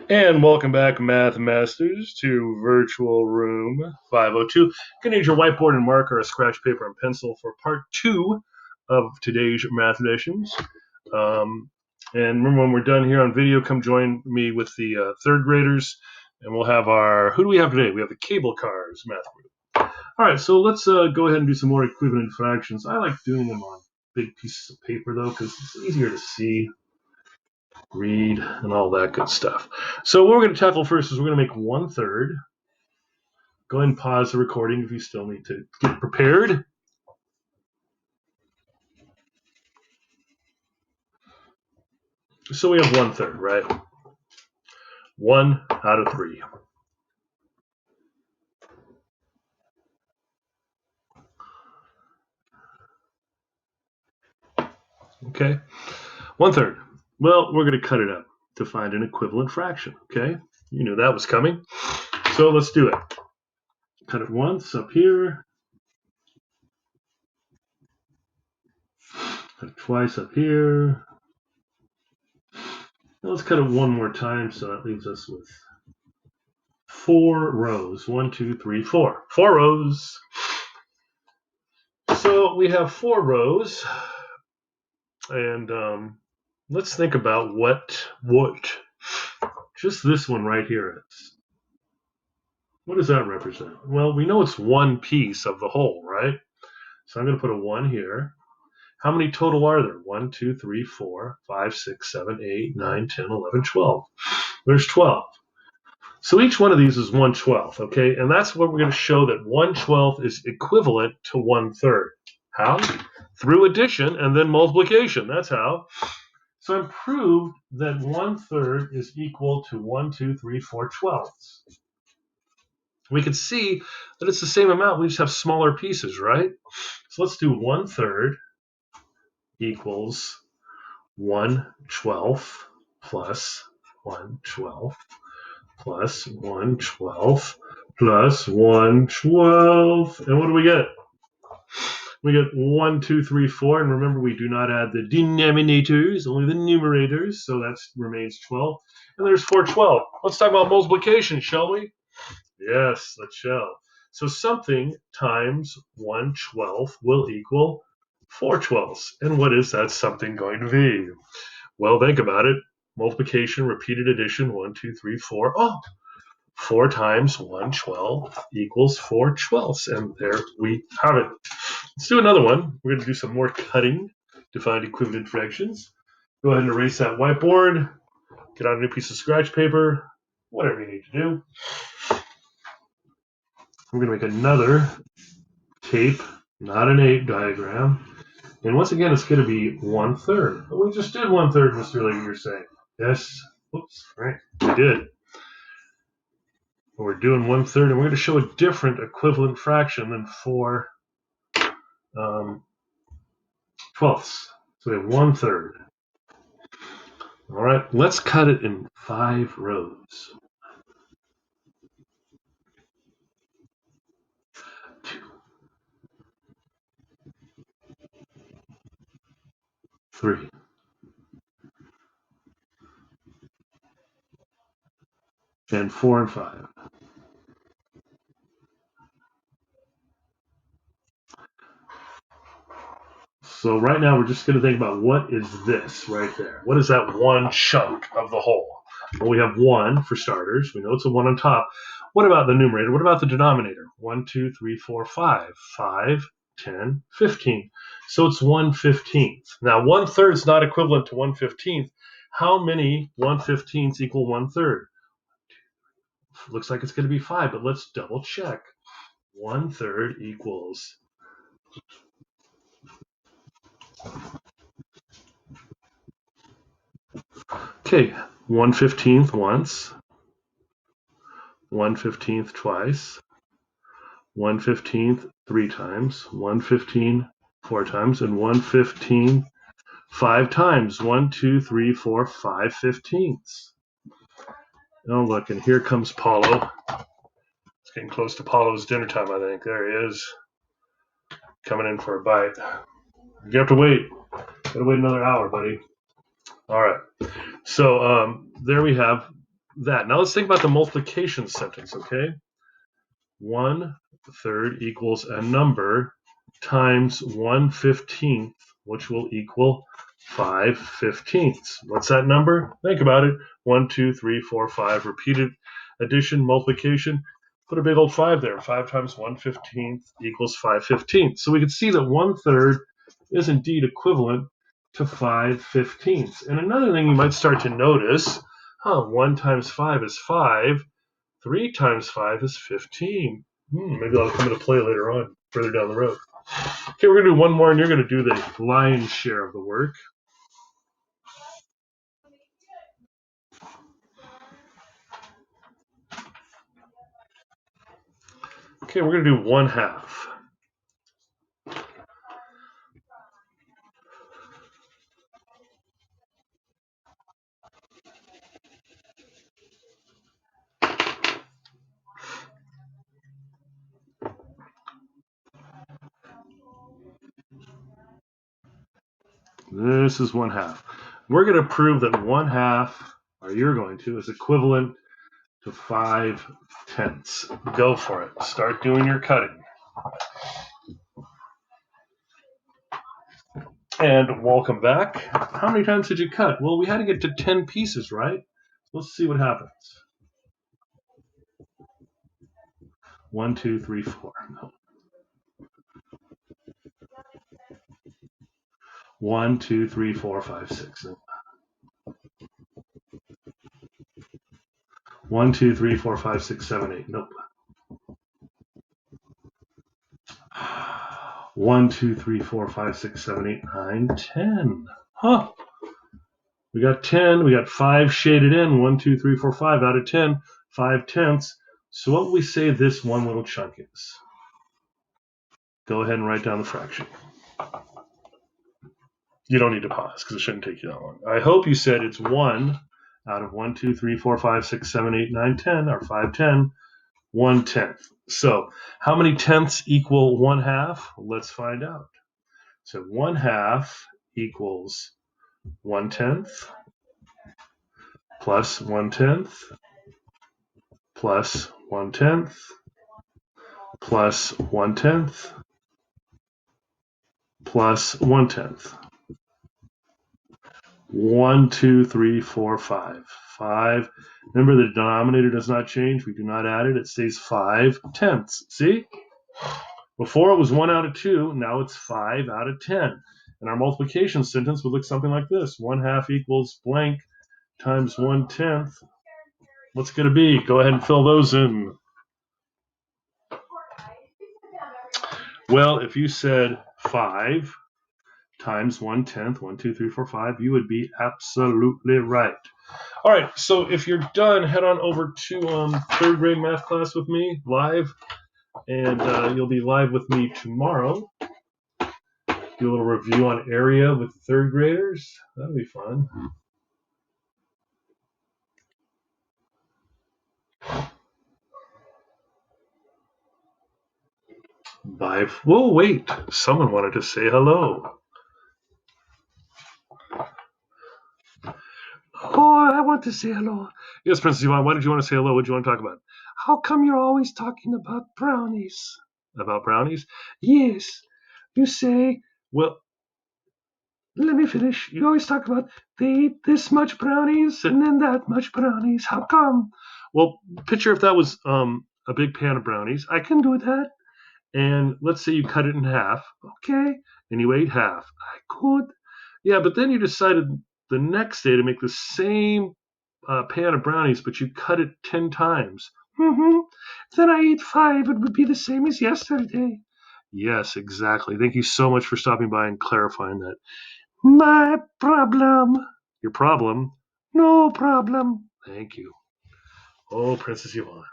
And welcome back, Math Masters, to Virtual Room 502. You're going to need your whiteboard and marker, a scratch paper and pencil for part 2 of today's math editions. And remember, when we're done here on video, come join me with the third graders, and we'll have our, who do we have today? We have the cable cars math group. All right, so let's go ahead and do some more equivalent fractions. I like doing them on big pieces of paper, though, because it's easier to see, read, and all that good stuff. So what we're going to tackle first is we're going to make 1/3. Go ahead and pause the recording if you still need to get prepared. So we have 1/3, right? 1 out of 3. Okay, 1/3. Well, we're going to cut it up to find an equivalent fraction, okay? You knew that was coming. So let's do it. Cut it once up here. Cut it twice up here. Now let's cut it one more time, so that leaves us with 4 rows. 1, 2, 3, 4. 4 rows. So we have 4 rows, and let's think about what just this one right here is. What does that represent? Well, we know it's one piece of the whole, right? So I'm going to put a 1 here. How many total are there? 1, 2, 3, 4, 5, 6, 7, 8, 9, 10, 11, 12. There's 12. So each one of these is 1/12, okay? And that's what we're going to show, that 1/12 is equivalent to 1/3. How? Through addition and then multiplication. That's how. So I've proved that 1/3 is equal to 1, 2, 3, 4 twelfths. We can see that it's the same amount. We just have smaller pieces, right? So let's do 1/3 equals 1/12 plus 1/12 plus 1/12 plus 1/12. And what do we get? We get 1, 2, 3, 4. And remember, we do not add the denominators, only the numerators. So that remains 12. And there's 4/12. Let's talk about multiplication, shall we? Yes, let's shall. So something times 1/12 will equal 4/12. And what is that something going to be? Well, think about it. Multiplication, repeated addition, 1, 2, 3, 4. Oh, 4 times 1/12 equals 4/12. And there we have it. Let's do another one. We're going to do some more cutting to find equivalent fractions. Go ahead and erase that whiteboard. Get out a new piece of scratch paper. Whatever you need to do. We're going to make another tape, not an 8 diagram. And once again, it's going to be 1/3. But we just did 1/3, Mr. Lee, you're saying. Yes. Oops. Right. We did. We're doing 1/3, and we're going to show a different equivalent fraction than 4 twelfths. So we have 1/3. All right, let's cut it in 5 rows. 2, 3, and 4 and 5. So right now we're just going to think about what is this right there. What is that one chunk of the whole? Well, we have 1 for starters. We know it's a 1 on top. What about the numerator? What about the denominator? 1, 2, 3, 4, 5. 5, 10, 15. So it's 1/15. Now 1/3 is not equivalent to 1/15. How many 1/15ths equal 1/3? Looks like it's going to be 5, but let's double check. 1/3 equals okay, 1/15 once, 1/15 twice, 1/15 3 times, 1/15 4 times, and 1/15 5 times. 1, 2, 3, 4, 5 15ths. Oh, look, and here comes Paulo. It's getting close to Paulo's dinner time, I think. There he is, coming in for a bite. You have to wait. Gotta wait another hour, buddy. All right. So there we have that. Now let's think about the multiplication sentence, okay? 1/3 equals a number times 1/15, which will equal 5/15. What's that number? Think about it. 1, 2, 3, 4, 5. Repeated addition, multiplication. Put a big old 5 there. 5 times 1/15 equals 5/15. So we can see that 1/3 is indeed equivalent to 5/15. And another thing you might start to notice, 1 times 5 is 5. 3 times 5 is 15. Maybe that'll come into play later on, further down the road. Okay, we're going to do one more, and you're going to do the lion's share of the work. Okay, we're going to do 1/2. This is 1/2. We're going to prove that 1/2, or you're going to, is equivalent to 5/10. Go for it. Start doing your cutting. And welcome back. How many times did you cut? Well, we had to get to 10 pieces, right? Let's see what happens. 1, 2, 3, 4. No. 1, 2, 3, 4, 5, 6. No. 1, 2, 3, 4, 5, 6, 7, 8. Nope. 1, 2, 3, 4, 5, 6, 7, 8, 9, 10. Huh. We got 10. We got 5 shaded in. 1, 2, 3, 4, 5 out of 10. 5/10. So what would we say this one little chunk is? Go ahead and write down the fraction. You don't need to pause because it shouldn't take you that long. I hope you said it's 1 out of 1, 2, 3, 4, 5, 6, 7, 8, 9, 10, or 5/10. 1/10. So how many tenths equal 1/2? Let's find out. So 1/2 equals 1/10 plus 1/10 plus 1/10 plus 1/10 plus 1/10. 1, 2, 3, 4, 5. 5. Remember, the denominator does not change. We do not add it. It stays 5/10. See? Before it was 1 out of 2. Now it's 5 out of 10. And our multiplication sentence would look something like this. 1/2 equals blank times 1/10. What's going to be? Go ahead and fill those in. Well, if you said 5 times 1/10, 1, 2, 3, 4, 5, you would be absolutely right. All right, so if you're done, head on over to third grade math class with me live, and you'll be live with me tomorrow. Do a little review on area with third graders. That'll be fun. Bye. Whoa, wait. Someone wanted to say hello. Oh, I want to say hello. Yes, Princess Yvonne, why did you want to say hello? What did you want to talk about? How come you're always talking about brownies? About brownies? Yes. You say, well, let me finish. You always talk about they eat this much brownies and then that much brownies. How come? Well, picture if that was a big pan of brownies. I can do that. And let's say you cut it in half. Okay. And you ate half. I could. Yeah, but then you decided the next day to make the same pan of brownies, but you cut it 10 times. Then I ate 5. It would be the same as yesterday. Yes, exactly. Thank you so much for stopping by and clarifying that. My problem. Your problem? No problem. Thank you. Oh, Princess Yvonne.